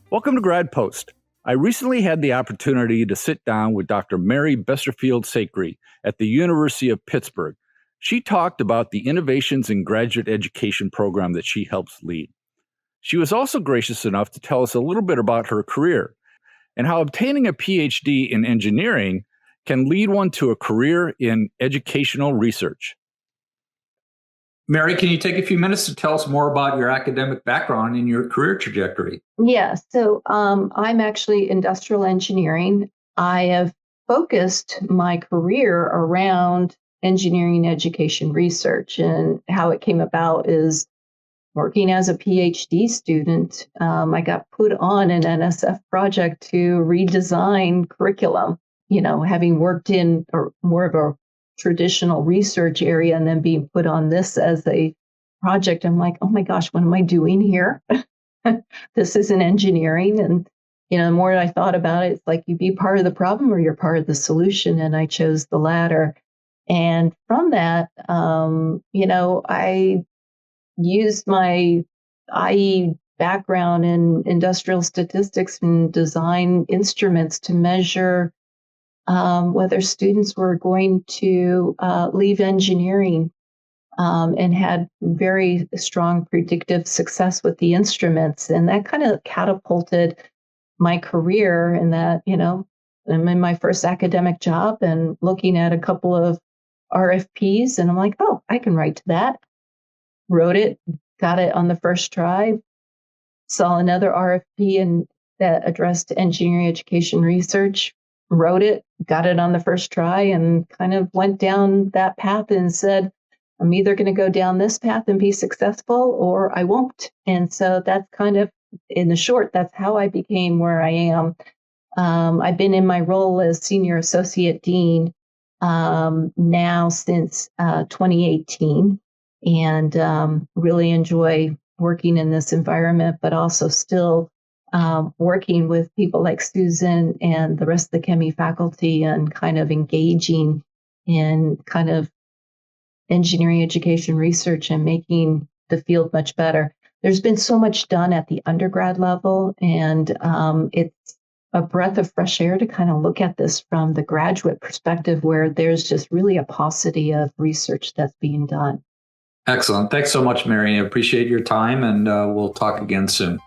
Welcome to Grad-post. I recently had the opportunity to sit down with Dr. Mary Besterfield-Sacre at the University of Pittsburgh. She talked about the innovations in graduate education program that she helps lead. She was also gracious enough to tell us a little bit about her career and how obtaining a PhD in engineering can lead one to a career in educational research. Mary, can you take a few minutes to tell us more about your academic background and your career trajectory? Yeah, so I'm actually industrial engineering. I have focused my career around engineering education research, and how it came about is working as a PhD student. I got put on an NSF project to redesign curriculum, having worked in more of a traditional research area and then being put on this as a project. I'm like, oh my gosh, what am I doing here? This isn't engineering. And, the more I thought about it, it's like you be part of the problem or you're part of the solution. And I chose the latter. And from that, I used my IE background in industrial statistics and design instruments to measure whether students were going to leave engineering, and had very strong predictive success with the instruments. And that kind of catapulted my career in that, I'm in my first academic job and looking at a couple of RFPs, and I'm like, oh, I can write to that. Wrote it, got it on the first try, saw another RFP and that addressed engineering education research, wrote it, got it on the first try, and kind of went down that path and said, I'm either going to go down this path and be successful or I won't. And so that's kind of, in the short, that's how I became where I am. I've been in my role as Senior Associate Dean now since 2018, and really enjoy working in this environment, but also still working with people like Susan and the rest of the Chemie faculty and kind of engaging in kind of engineering education research and making the field much better. There's been so much done at the undergrad level, and it's a breath of fresh air to kind of look at this from the graduate perspective, where there's just really a paucity of research that's being done. Excellent. Thanks so much, Mary. I appreciate your time, and we'll talk again soon.